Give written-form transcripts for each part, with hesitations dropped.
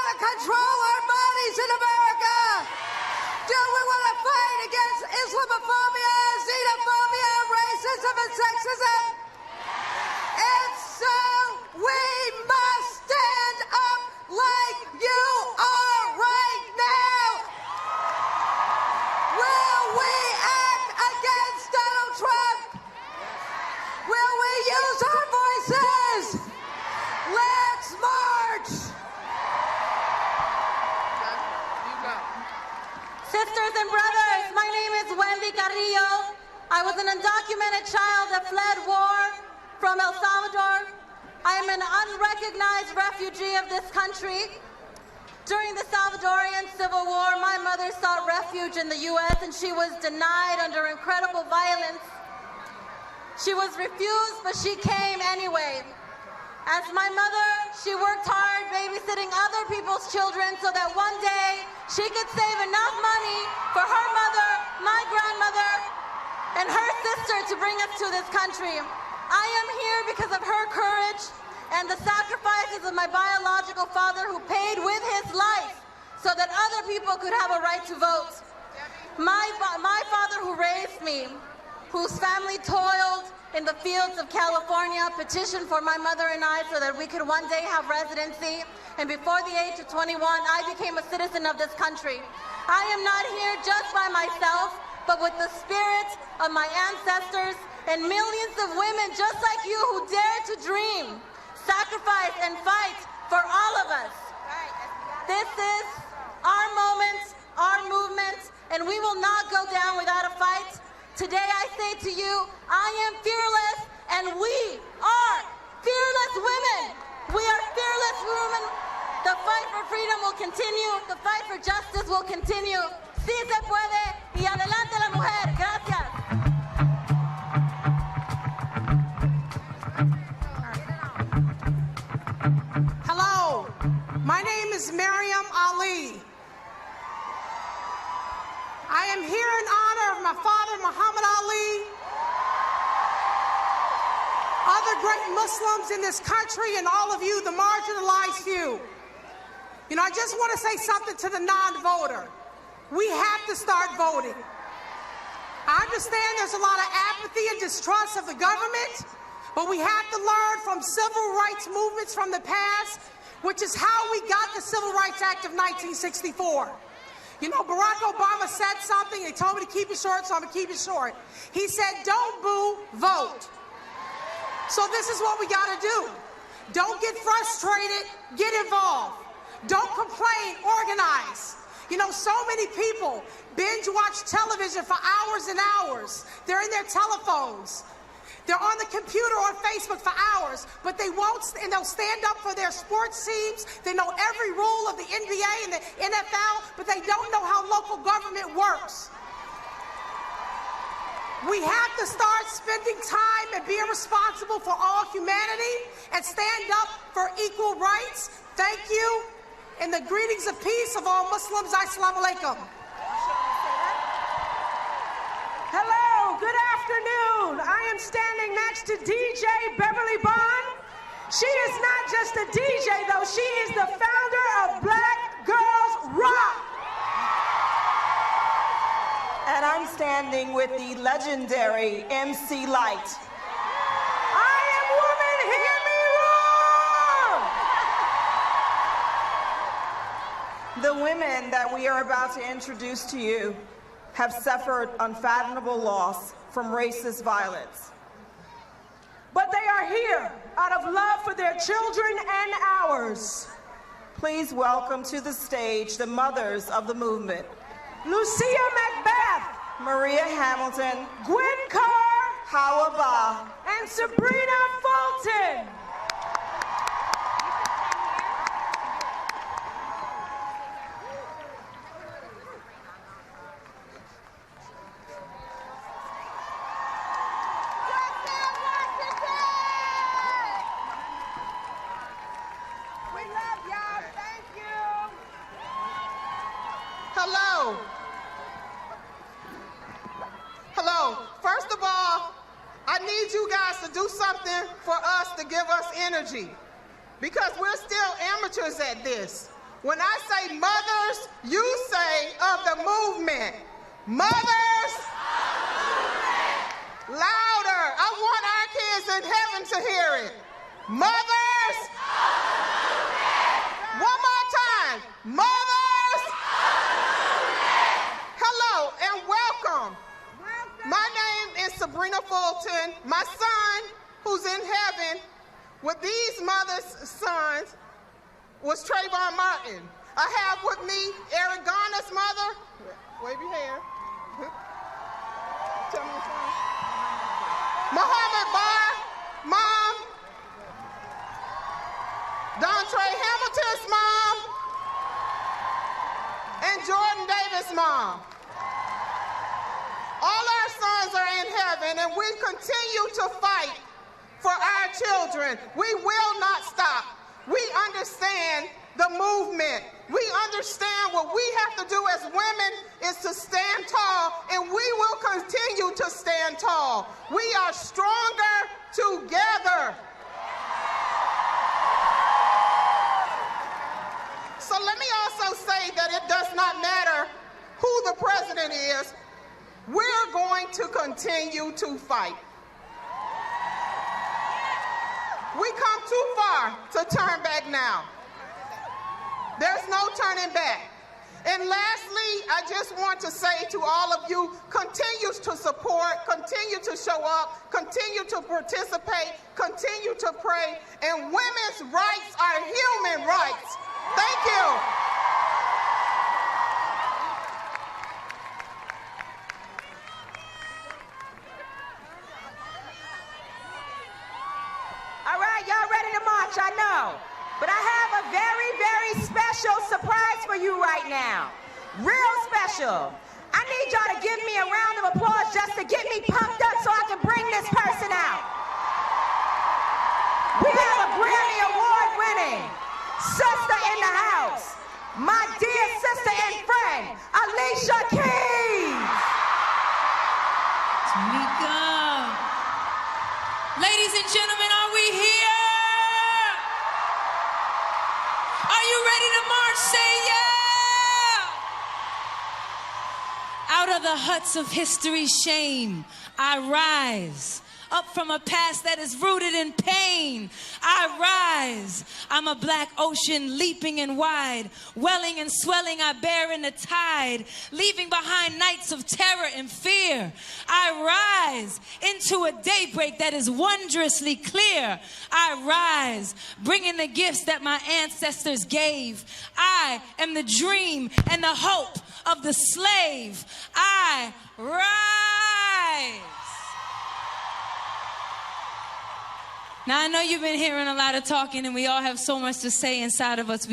to control our bodies in America? Do we want to fight against Islamophobia, xenophobia, racism, and sexism? If so, we must stand up like you are right now. Will we act against Donald Trump? Will we use our voices? Let's march! Sisters and brothers, my name is Wendy Carrillo. I was an undocumented child that fled war from El Salvador. I am an unrecognized refugee of this country. During the Salvadorian Civil War, my mother sought refuge in the U.S. and she was denied under incredible violence. She was refused, but she came anyway. As my mother, she worked hard babysitting other people's children so that one day she could save enough money for her mother, my grandmother, and her sister to bring us to this country. I am here because of her courage and the sacrifices of my biological father who paid with his life so that other people could have a right to vote. My father who raised me, whose family toiled in the fields of California, petitioned for my mother and I so that we could one day have residency. And before the age of 21, I became a citizen of this country. I am not here just by myself, but with the spirit of my ancestors and millions of women just like you who dare to dream, sacrifice, and fight for all of us. This is our moment, our movement, and we will not go down without a fight. Today I say to you, I am fearless, and we are fearless women. We are fearless women. The fight for freedom will continue. The fight for justice will continue. Sí se puede, y adelante la mujer. Gracias. Hello, my name is Maryam Ali. I am here in honor of my father, Muhammad Ali, other great Muslims in this country, and all of you, the marginalized few. You know, I just want to say something to the non-voter. We have to start voting. I understand there's a lot of apathy and distrust of the government, but we have to learn from civil rights movements from the past, which is how we got the Civil Rights Act of 1964. You know, Barack Obama said something. They told me to keep it short, so I'm going to keep it short. He said, don't boo, vote. So this is what we got to do. Don't get frustrated, get involved. Don't complain, organize. You know, so many people binge watch television for hours and hours. They're in their telephones. They're on the computer or Facebook for hours, but they won't, and they'll stand up for their sports teams. They know every rule of the NBA and the NFL, but they don't know how local government works. We have to start spending time and being responsible for all humanity and stand up for equal rights. Thank you. And the greetings of peace of all Muslims. Assalamu alaikum. Hello, good afternoon. I am standing next to DJ Beverly Bond. She is not just a DJ, though. She is the founder of Black Girls Rock. And I'm standing with the legendary MC Light. I am woman, hear me roar! The women that we are about to introduce to you have suffered unfathomable loss from racist violence. But they are here out of love for their children and ours. Please welcome to the stage the mothers of the movement. Lucia Macbeth, Maria Hamilton, Gwen Carr, Hawa Ba, and Sabrina Fulton. Hello. Hello. First of all, I need you guys to do something for us to give us energy, because we're still amateurs at this. When I say mothers, you say of the movement. Mothers! Louder. I want our kids in heaven to hear it. Mothers! One more time. Mothers! Hello and welcome. My name is Sabrina Fulton. My son, who's in heaven with these mothers' sons, was Trayvon Martin. I have with me Eric Garner's mother. Wave your hand. Tell me your son. Muhammad Barr, mom. Dontre Hamilton's mom. And Jordan Davis' mom. All our sons are in heaven, and we continue to fight for our children. We will not stop. We understand the movement. We understand what we have to do as women is to stand tall, and we will continue to stand tall. We are stronger together. So let me also say that it does not matter who the president is. We're going to continue to fight. We come too far to turn back now. There's no turning back. And lastly, I just want to say to all of you, continue to support, continue to show up, continue to participate, continue to pray, and women's rights are human rights. Thank you. All right, y'all ready to march, I know. But I have a very, very special surprise for you right now. Real special. I need y'all to give me a round of applause just to get me pumped up so I can bring this person out. We have a Grammy Award-winning sister in the house. My dear sister and friend, Alicia Keys. Tamika. Ladies and gentlemen, are we here? Are you ready to march? Say yeah! Out of the huts of history's shame, I rise. Up from a past that is rooted in pain, I rise. I'm a black ocean leaping and wide, welling and swelling, I bear in the tide, leaving behind nights of terror and fear. I rise into a daybreak that is wondrously clear. I rise, bringing the gifts that my ancestors gave. I am the dream and the hope of the slave. I rise. Now, I know you've been hearing a lot of talking, and we all have so much to say inside of us.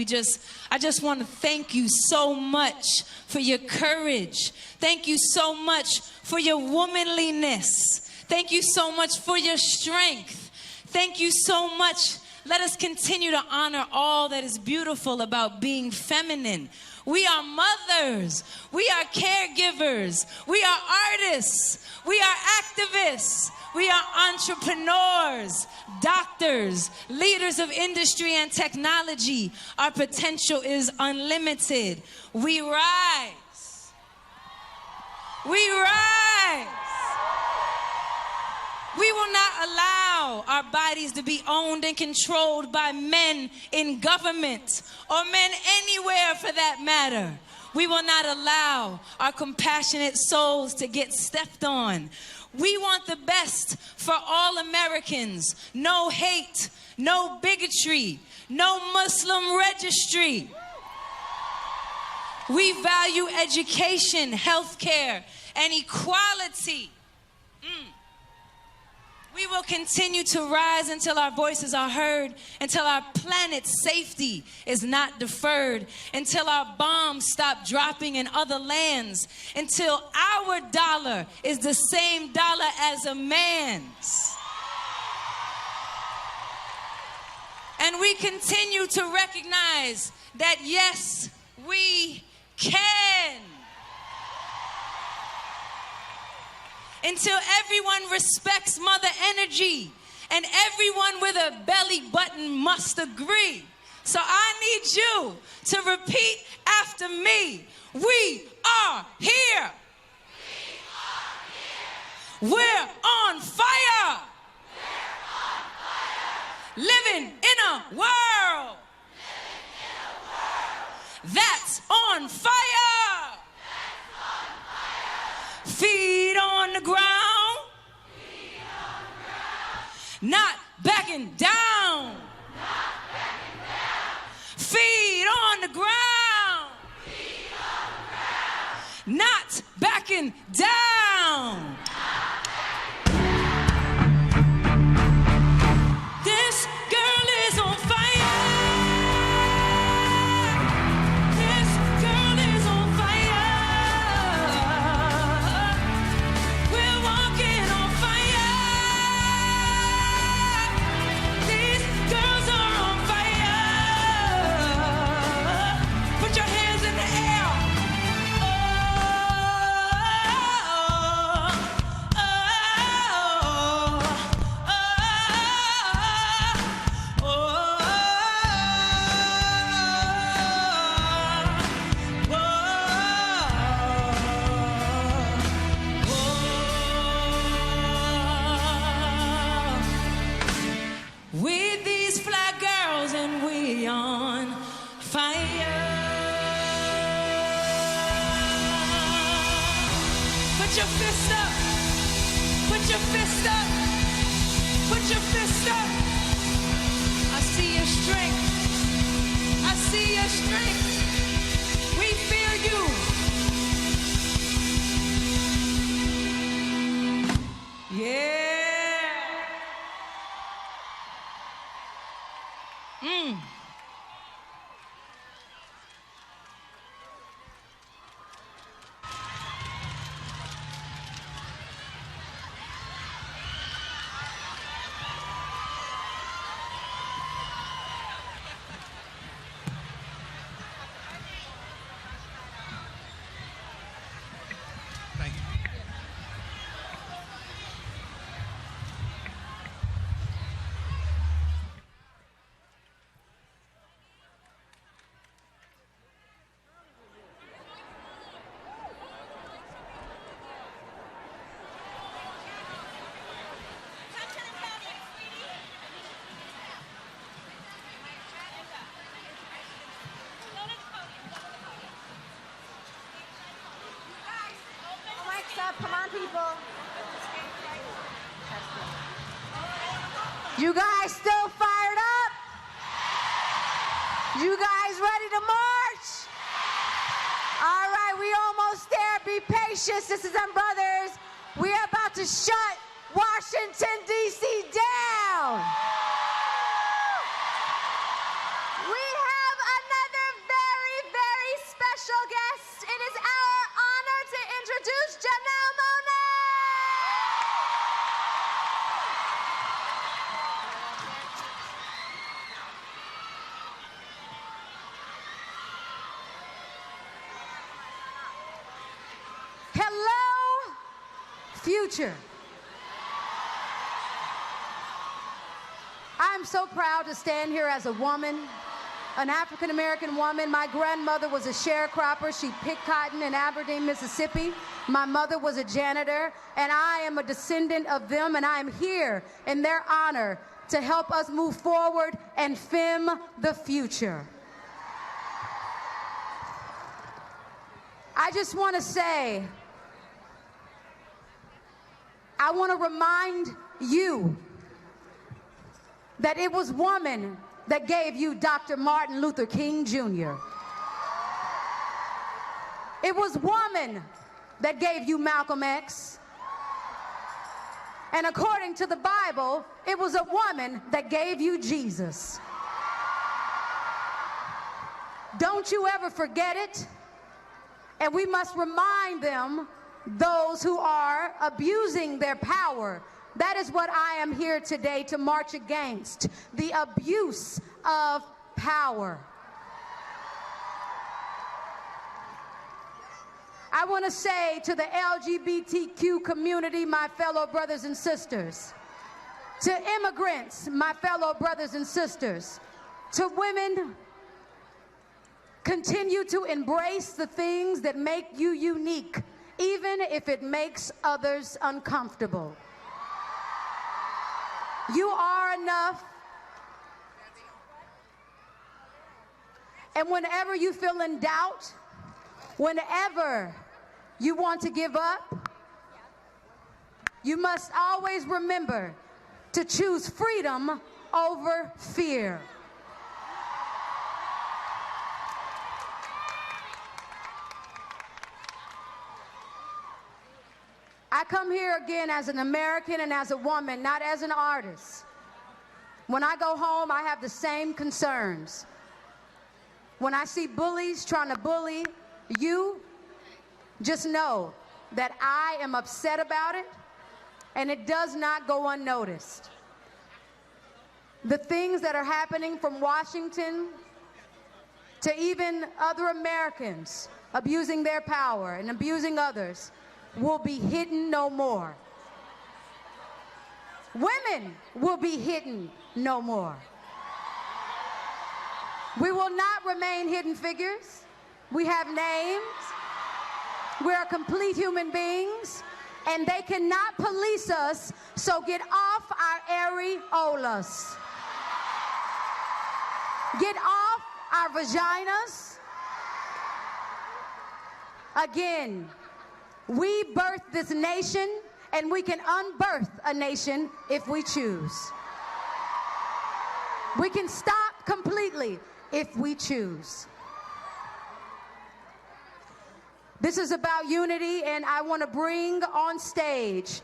I just want to thank you so much for your courage. Thank you so much for your womanliness. Thank you so much for your strength. Thank you so much. Let us continue to honor all that is beautiful about being feminine. We are mothers. We are caregivers. We are artists. We are activists. We are entrepreneurs, doctors, leaders of industry and technology. Our potential is unlimited. We rise. We rise. We will not allow our bodies to be owned and controlled by men in government or men anywhere for that matter. We will not allow our compassionate souls to get stepped on. We want the best for all Americans. No hate, no bigotry, no Muslim registry. We value education, healthcare, and equality. We will continue to rise until our voices are heard, until our planet's safety is not deferred, until our bombs stop dropping in other lands, until our dollar is the same dollar as a man's. And we continue to recognize that, yes, we can. Until everyone respects Mother Energy and everyone with a belly button must agree So I need you to repeat after me. We are here. We're on fire. Living in a world that's on fire. Feet on the ground. Not backing down. Feet on the ground. Not backing down. This girl is on fire. This girl is on fire. We're walking on fire. These girls are on fire. Put your hands in the air. With these fly girls and we on fire. Put your fist up. Put your fist up. Put your fist up. I see your strength. I see your strength. We feel you. Yeah. Come on, people. You guys still fired up? You guys ready to march? All right, we almost there. Be patient, sisters and brothers. We're about to shut Washington, D.C. down. We have another very, very special guest. It is our honor to introduce Janelle Monáe. Hello, future. I'm so proud to stand here as a woman, an African-American woman. My grandmother was a sharecropper. She picked cotton in Aberdeen, Mississippi. My mother was a janitor, and I am a descendant of them, and I am here in their honor to help us move forward and fem the future. I just want to say, I want to remind you that it was woman that gave you Dr. Martin Luther King Jr. It was woman that gave you Malcolm X. And according to the Bible, it was a woman that gave you Jesus. Don't you ever forget it. And we must remind them, those who are abusing their power. That is what I am here today to march against, the abuse of power. I want to say to the LGBTQ community, my fellow brothers and sisters, to immigrants, my fellow brothers and sisters, to women, continue to embrace the things that make you unique, even if it makes others uncomfortable. You are enough. And whenever you feel in doubt, whenever you want to give up, you must always remember to choose freedom over fear. I come here again as an American and as a woman, not as an artist. When I go home, I have the same concerns. When I see bullies trying to bully you, just know that I am upset about it, and it does not go unnoticed. The things that are happening from Washington to even other Americans abusing their power and abusing others will be hidden no more. Women will be hidden no more. We will not remain hidden figures. We have names. We are complete human beings, and they cannot police us, so get off our areolas. Get off our vaginas. Again, we birthed this nation, and we can unbirth a nation if we choose. We can stop completely if we choose. This is about unity, and I want to bring on stage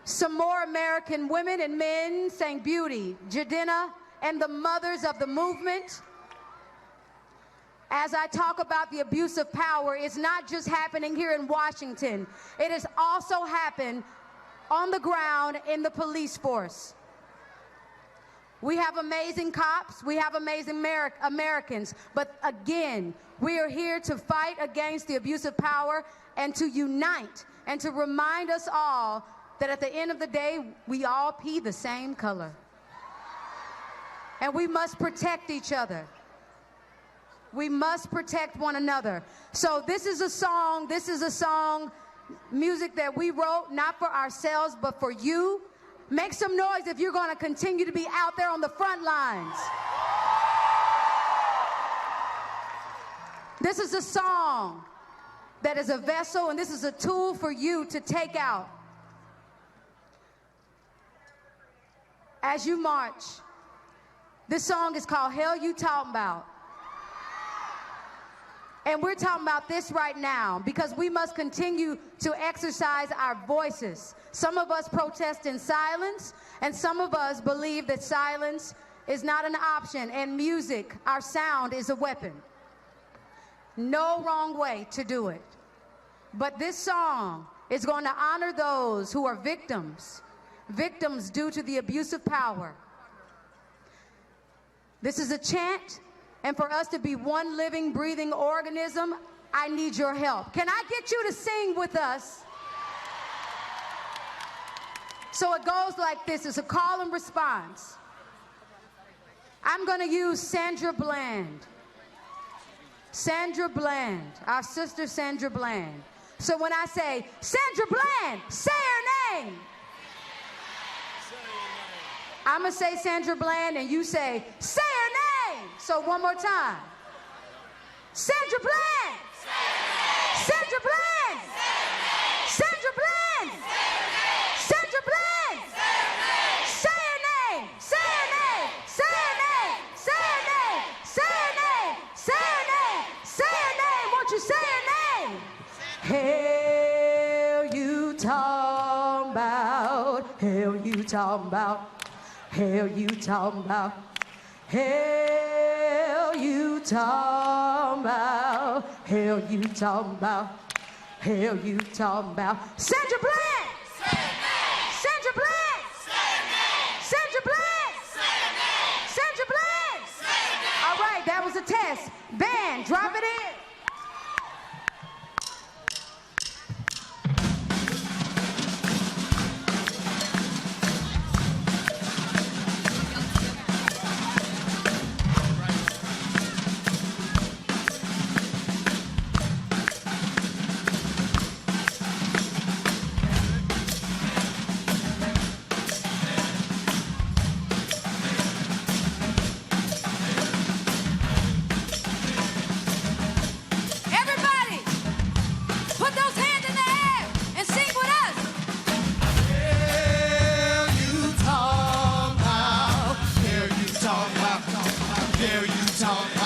some more American women and men saying beauty, Jadena, and the mothers of the movement. As I talk about the abuse of power, it's not just happening here in Washington. It has also happened on the ground in the police force. We have amazing cops, we have amazing Americans, but again, we are here to fight against the abuse of power and to unite and to remind us all that at the end of the day, we all pee the same color. And we must protect each other. We must protect one another. So this is a song, music that we wrote, not for ourselves, but for you. Make some noise if you're going to continue to be out there on the front lines. This is a song that is a vessel, and this is a tool for you to take out as you march. This song is called Hell You Talking About. And we're talking about this right now because we must continue to exercise our voices. Some of us protest in silence, and some of us believe that silence is not an option, and music, our sound, is a weapon. No wrong way to do it. But this song is going to honor those who are victims due to the abuse of power. This is a chant. And for us to be one living, breathing organism, I need your help. Can I get you to sing with us? So it goes like this. It's a call and response. I'm going to use Sandra Bland. Sandra Bland, our sister Sandra Bland. So when I say, Sandra Bland, say her name. I'm going to say Sandra Bland, and you say, say her name. So one more time. Sandra Bland. Sandra Bland. Sandra Bland. Sandra Bland. Say her name. Say her name. Say her name. Say her name. Say her name. Say her name. Say her name. Won't you say her name? Hell you talking about. Hell you talking about. Hell you talking about. Hell you talking about. Hell you talking about. Hell you talking about. Sandra Bland. Sandra Bland. Sandra Bland. Sandra Bland. All right, that was a test. Band, drop it in. home.